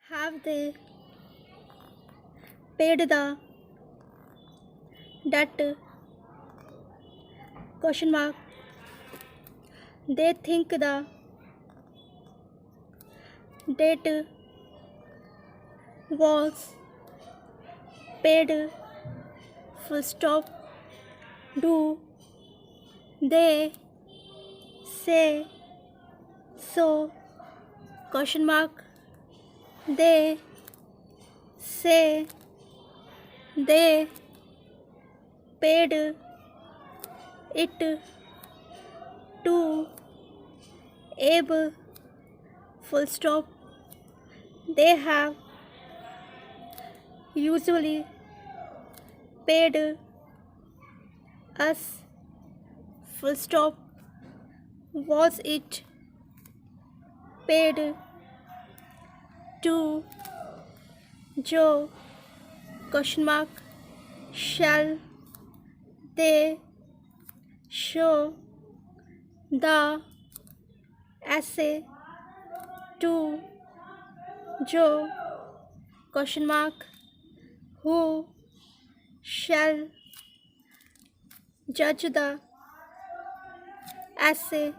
Have they paid the debt? Question mark. They think the debt was paid. Full stop. Do they say so? Question mark. They say they paid it to Abe. Full stop. They have usually paid us. Full stop. Was it paid to Joe? Question mark. Shall they show the essay to Joe? Question mark. Who shall judge the essay?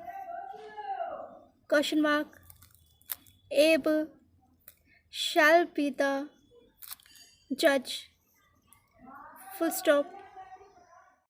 Question mark. Abe shall be the judge. Full stop.